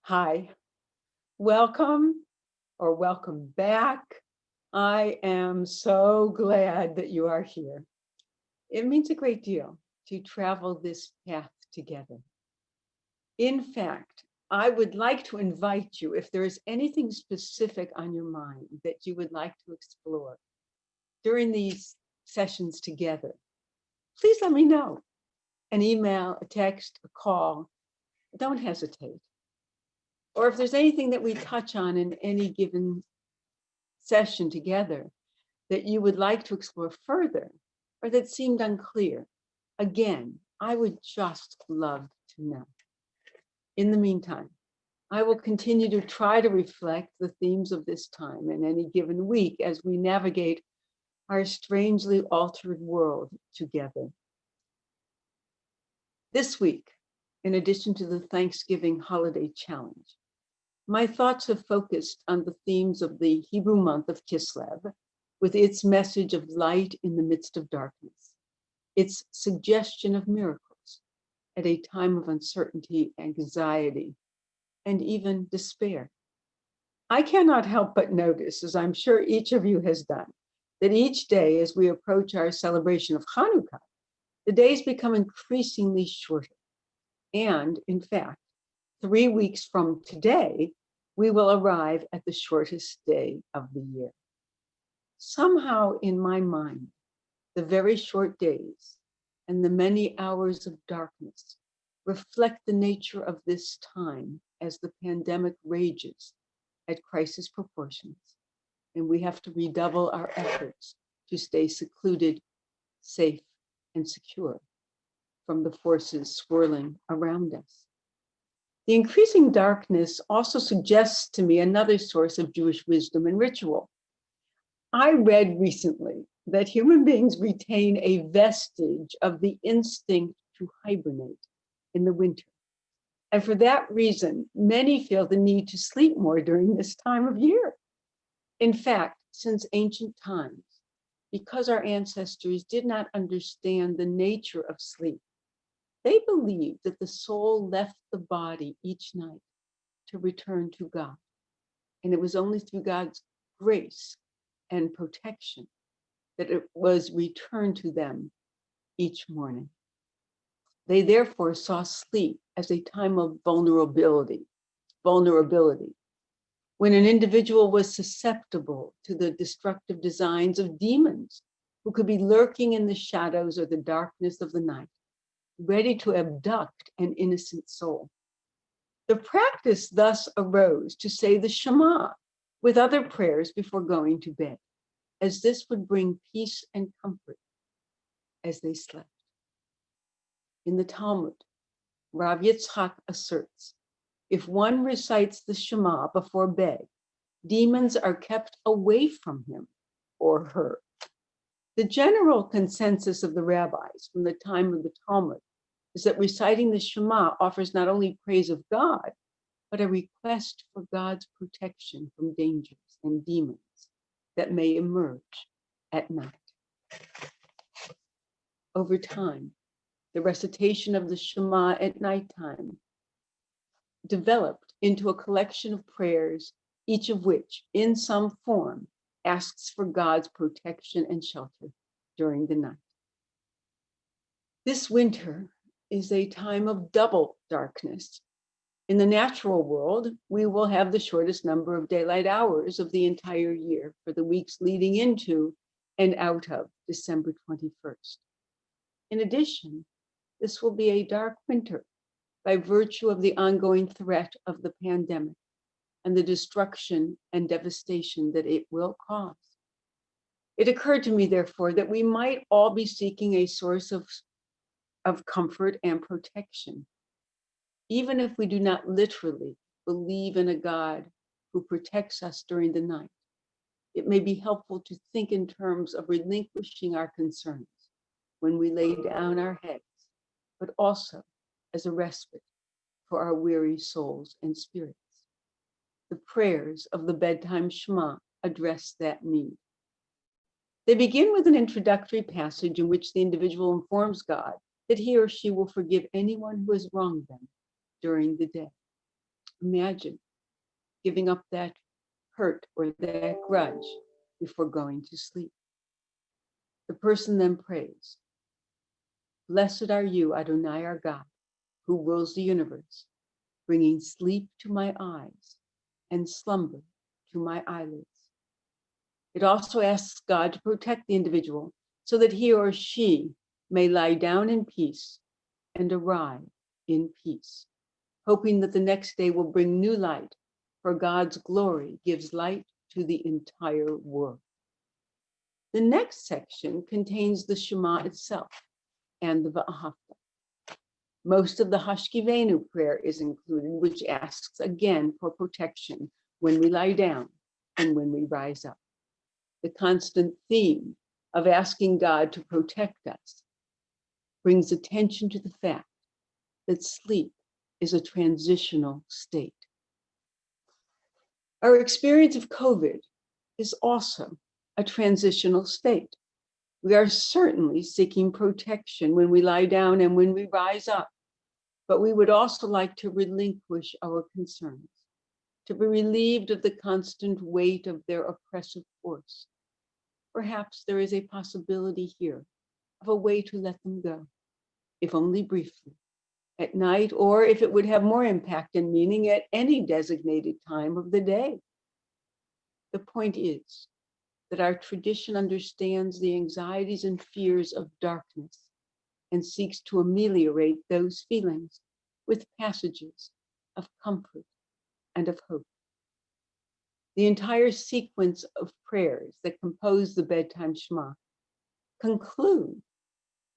Hi, welcome or welcome back. I am so glad that you are here. It means a great deal to travel this path together. In fact, I would like to invite you, if there is anything specific on your mind that you would like to explore during these sessions together, please let me know. An email, a text, a call, don't hesitate. Or if there's anything that we touch on in any given session together that you would like to explore further or that seemed unclear, again, I would just love to know. In the meantime, I will continue to try to reflect the themes of this time in any given week as we navigate our strangely altered world together. This week, in addition to the Thanksgiving holiday challenge, my thoughts have focused on the themes of the Hebrew month of Kislev, with its message of light in the midst of darkness, its suggestion of miracles at a time of uncertainty, anxiety, and even despair. I cannot help but notice, as I'm sure each of you has done, that each day as we approach our celebration of Hanukkah, the days become increasingly shorter. And in fact, 3 weeks from today, we will arrive at the shortest day of the year. Somehow in my mind, the very short days and the many hours of darkness reflect the nature of this time as the pandemic rages at crisis proportions, and we have to redouble our efforts to stay secluded, safe, and secure from the forces swirling around us. The increasing darkness also suggests to me another source of Jewish wisdom and ritual. I read recently that human beings retain a vestige of the instinct to hibernate in the winter. And for that reason, many feel the need to sleep more during this time of year. In fact, since ancient times, because our ancestors did not understand the nature of sleep, they believed that the soul left the body each night to return to God. And it was only through God's grace and protection that it was returned to them each morning. They therefore saw sleep as a time of vulnerability, when an individual was susceptible to the destructive designs of demons who could be lurking in the shadows or the darkness of the night, ready to abduct an innocent soul. The practice thus arose to say the Shema with other prayers before going to bed, as this would bring peace and comfort as they slept. In the Talmud, Rav Yitzchak asserts, if one recites the Shema before bed, demons are kept away from him or her. The general consensus of the rabbis from the time of the Talmud is that reciting the Shema offers not only praise of God, but a request for God's protection from dangers and demons that may emerge at night. Over time, the recitation of the Shema at nighttime developed into a collection of prayers, each of which, in some form, asks for God's protection and shelter during the night. This winter is a time of double darkness. In the natural world, we will have the shortest number of daylight hours of the entire year for the weeks leading into and out of December 21st. In addition, this will be a dark winter by virtue of the ongoing threat of the pandemic and the destruction and devastation that it will cause. It occurred to me, therefore, that we might all be seeking a source of comfort and protection, even if we do not literally believe in a God who protects us during the night. It may be helpful to think in terms of relinquishing our concerns when we lay down our heads, but also as a respite for our weary souls and spirits. The prayers of the bedtime Shema address that need. They begin with an introductory passage in which the individual informs God that he or she will forgive anyone who has wronged them during the day. Imagine giving up that hurt or that grudge before going to sleep. The person then prays, "Blessed are you, Adonai our God, who rules the universe, bringing sleep to my eyes and slumber to my eyelids." It also asks God to protect the individual so that he or she may lie down in peace and arrive in peace, hoping that the next day will bring new light, for God's glory gives light to the entire world. The next section contains the Shema itself and the Va'ahavta. Most of the Hashkivenu prayer is included, which asks again for protection when we lie down and when we rise up. The constant theme of asking God to protect us brings attention to the fact that sleep is a transitional state. Our experience of COVID is also a transitional state. We are certainly seeking protection when we lie down and when we rise up, but we would also like to relinquish our concerns, to be relieved of the constant weight of their oppressive force. Perhaps there is a possibility here of a way to let them go, if only briefly, at night, or if it would have more impact and meaning at any designated time of the day. The point is that our tradition understands the anxieties and fears of darkness and seeks to ameliorate those feelings with passages of comfort and of hope. The entire sequence of prayers that compose the bedtime Shema conclude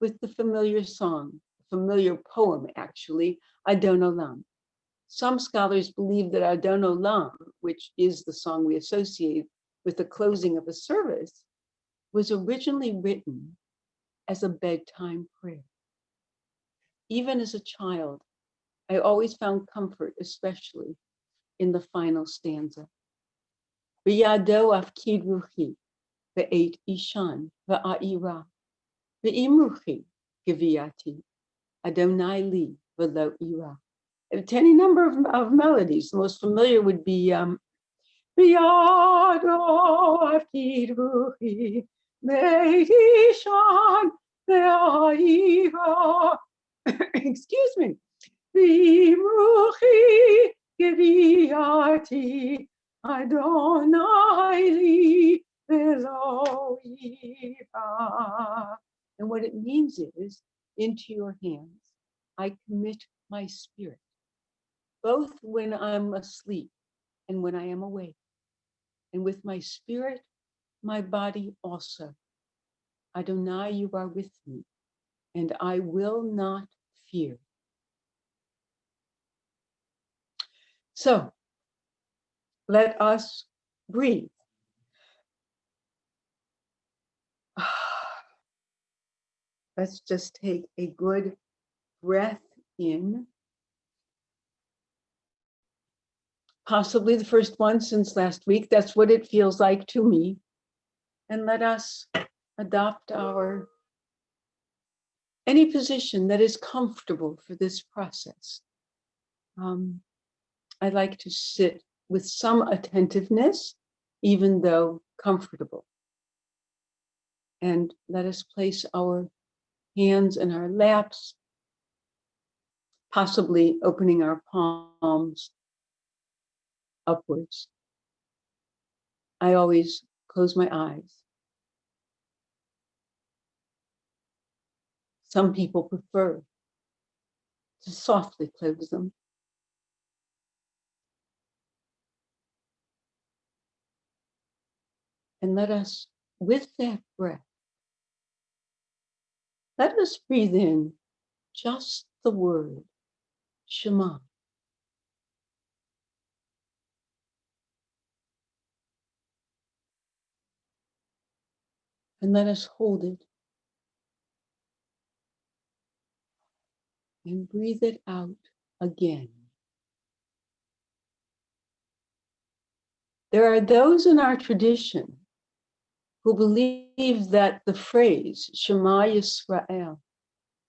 with the familiar song, familiar poem actually, Adon Olam. Some scholars believe that Adon Olam, which is the song we associate with the closing of a service, was originally written as a bedtime prayer. Even as a child, I always found comfort, especially in the final stanza. B'yado afkid ruchi, ve'et ishan, ve'a'ira, ve'im ruchi, geviyati, Adonai li, ve'lo ira. Any number of melodies. The most familiar would be B'yado afkid ruchi, ve'et ishan, ve'a'ira. Excuse me. V'imruchi geviyati Adonai li ve'lo ira. And what it means is, into your hands I commit my spirit, both when I'm asleep and when I am awake. And with my spirit, my body also. Adonai, you are with me, and I will not fear. So let us breathe. Let's just take a good breath in. Possibly the first one since last week. That's what it feels like to me. And let us adopt any position that is comfortable for this process. I like to sit with some attentiveness, even though comfortable. And let us place our hands in our laps, possibly opening our palms upwards. I always close my eyes. Some people prefer to softly close them. And let us, with that breath, let us breathe in just the word Shema. And let us hold it and breathe it out again. There are those in our tradition who believe that the phrase Shema Yisrael,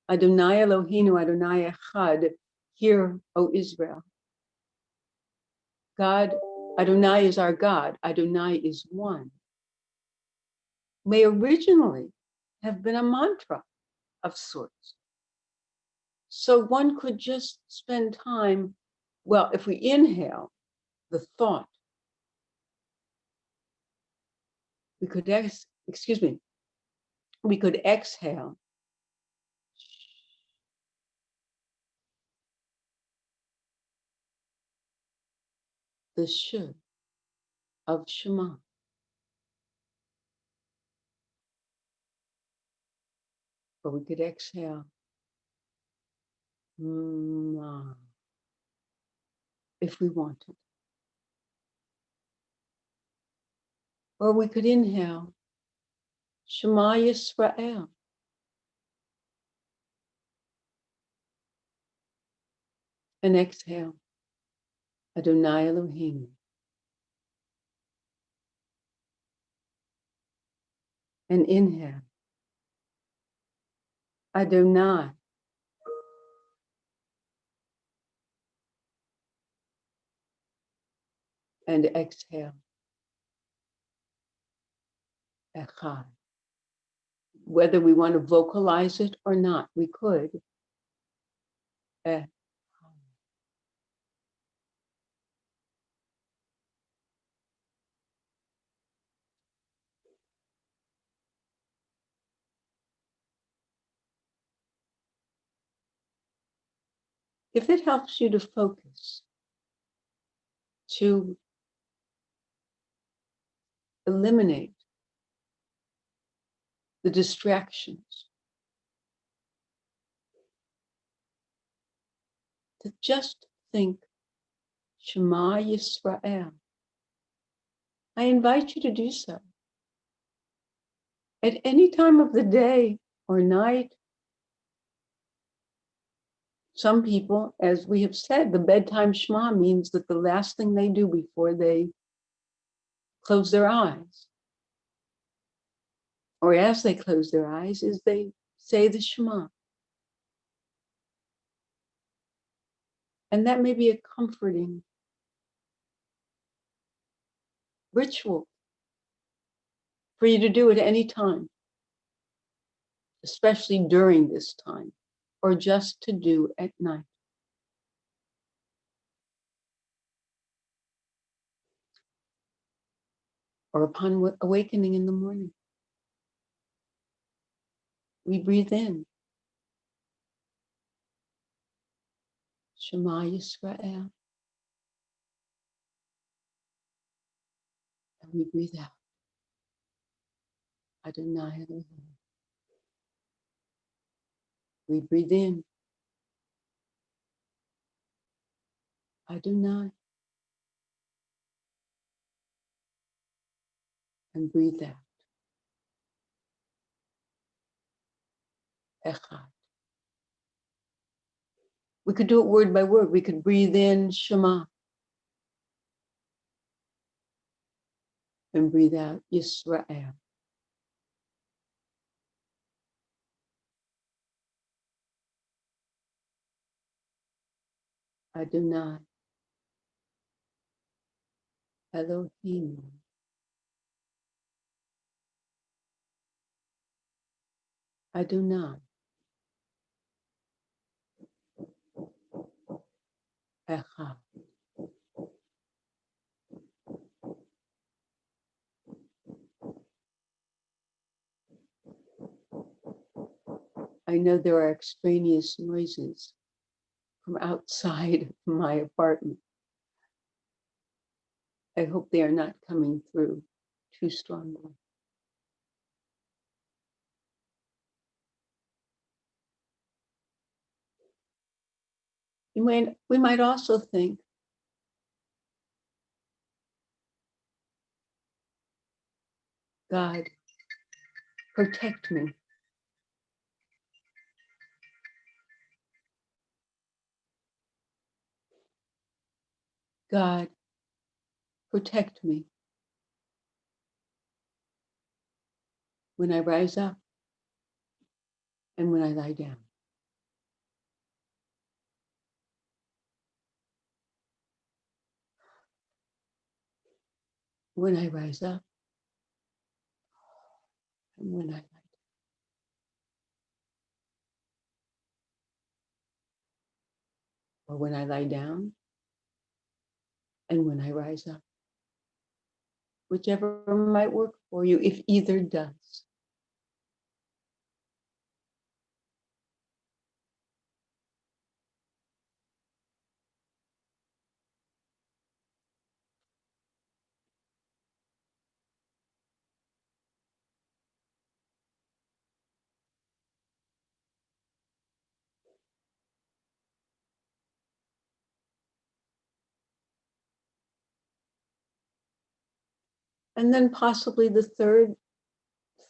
Adonai Eloheinu, Adonai Echad, hear, O Israel, God, Adonai is our God. Adonai is one. May originally have been a mantra of sorts. So one could just spend time, well, if we inhale the thought, we could, we could exhale the sh of Shema. Or we could exhale Ma, if we wanted. Or we could inhale Shema Yisrael. And exhale Adonai Elohim. And inhale Adonai. And exhale Echad. Whether we want to vocalize it or not, we could. If it helps you to focus, to eliminate the distractions, to just think Shema Yisrael, I invite you to do so. At any time of the day or night, some people, as we have said, the bedtime Shema means that the last thing they do before they close their eyes, or as they close their eyes, is they say the Shema. And that may be a comforting ritual for you to do at any time, especially during this time, or just to do at night. Or upon awakening in the morning. We breathe in Shema Yisrael, and we breathe out Adonai Elohim. We breathe in Adonai, and breathe out Echad. We could do it word by word. We could breathe in Shema and breathe out Yisrael. Adonai Elohim. Adonai Echad. I know there are extraneous noises from outside my apartment. I hope they are not coming through too strongly. We might also think, God, protect me. God, protect me when I rise up and when I lie down. when I rise up, and when I lie down. Or when I lie down, and when I rise up. Whichever might work for you, if either does. And then possibly the third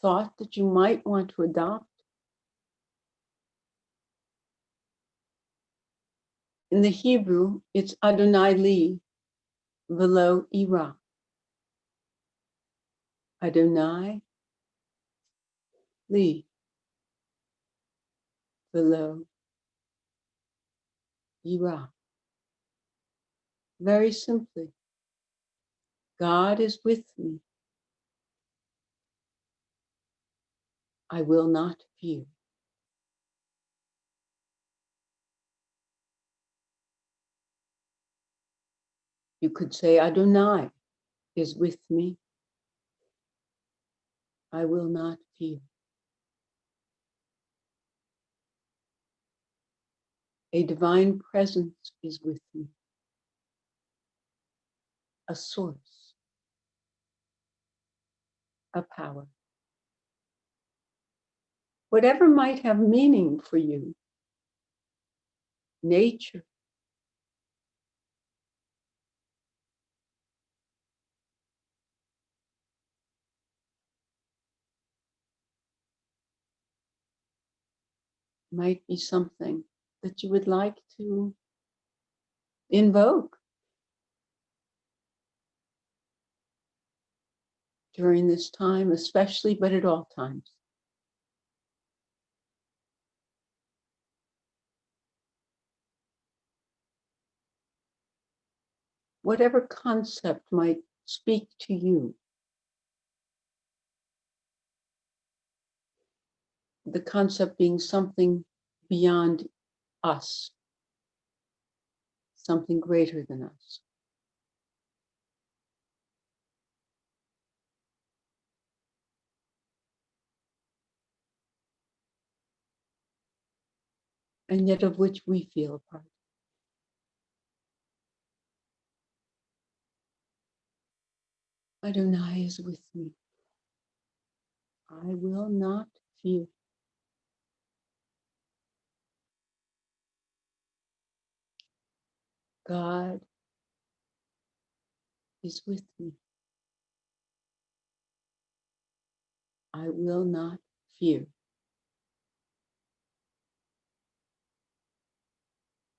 thought that you might want to adopt. In the Hebrew, it's Adonai li velo ira. Adonai li velo ira. Very simply, God is with me. I will not fear. You could say Adonai is with me. I will not fear. A divine presence is with me. A source, a power. Whatever might have meaning for you, nature, might be something that you would like to invoke during this time, especially, but at all times. Whatever concept might speak to you, the concept being something beyond us, something greater than us. And yet of which we feel a part. Adonai is with me. I will not fear. God is with me. I will not fear.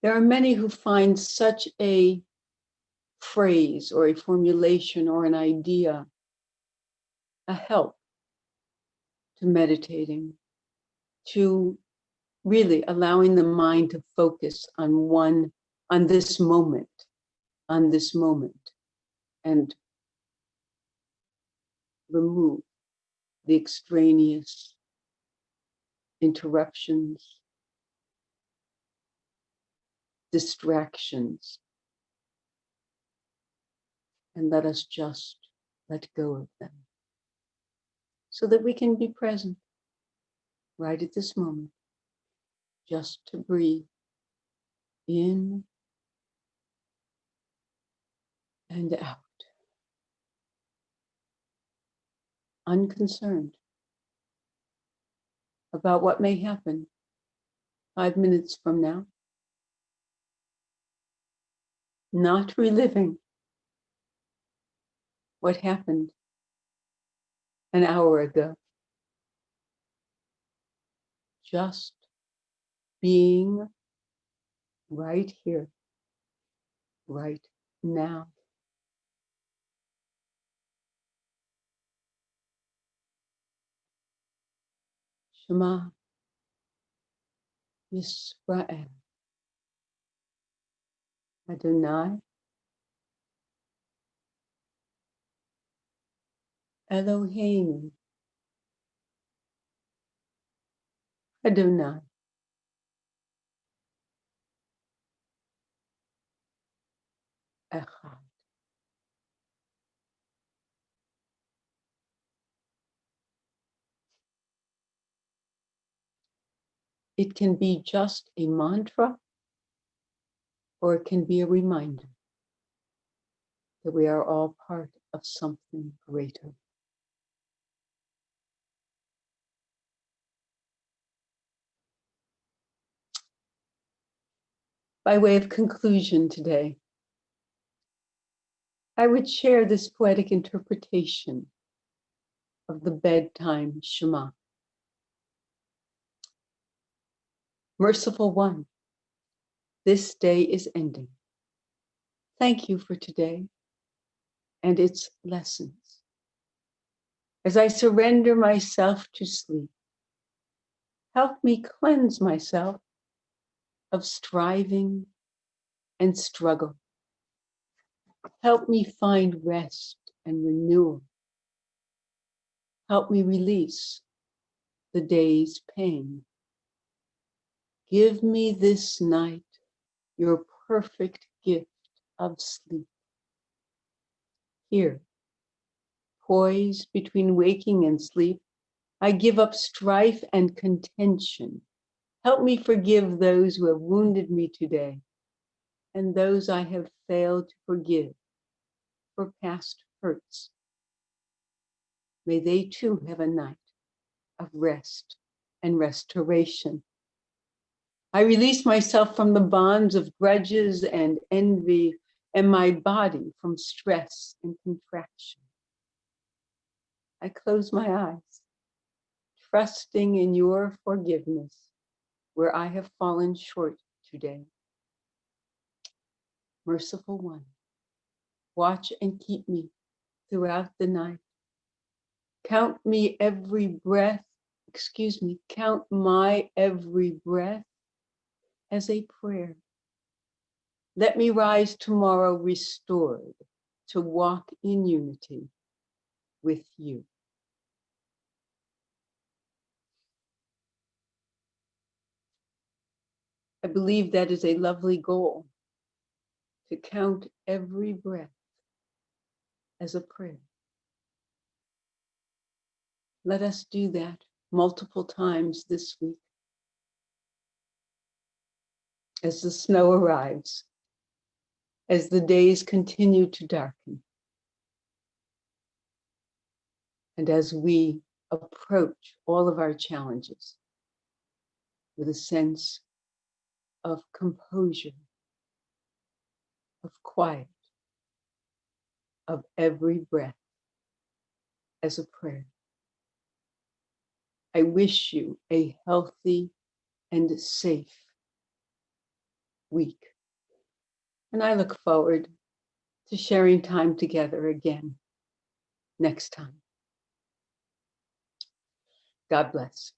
There are many who find such a phrase or a formulation or an idea a help to meditating, to really allowing the mind to focus on this moment, and remove the extraneous interruptions, distractions, and let us just let go of them so that we can be present right at this moment, just to breathe in and out, unconcerned about what may happen 5 minutes from now, not reliving what happened an hour ago, just being right here, right now. Shema Yisrael, Adonai Eloheinu, Adonai, Echad. It can be just a mantra, or it can be a reminder that we are all part of something greater. By way of conclusion today, I would share this poetic interpretation of the bedtime Shema. Merciful One, this day is ending. Thank you for today and its lessons. As I surrender myself to sleep, help me cleanse myself of striving and struggle. Help me find rest and renewal. Help me release the day's pain. Give me this night your perfect gift of sleep. Here, poised between waking and sleep, I give up strife and contention. Help me forgive those who have wounded me today and those I have failed to forgive for past hurts. May they too have a night of rest and restoration. I release myself from the bonds of grudges and envy, and my body from stress and contraction. I close my eyes, trusting in your forgiveness where I have fallen short today. Merciful One, watch and keep me throughout the night. Count my every breath as a prayer. Let me rise tomorrow restored to walk in unity with you. I believe that is a lovely goal, to count every breath as a prayer. Let us do that multiple times this week as the snow arrives, as the days continue to darken, and as we approach all of our challenges with a sense of composure, of quiet, of every breath as a prayer. I wish you a healthy and safe week. And I look forward to sharing time together again next time. God bless.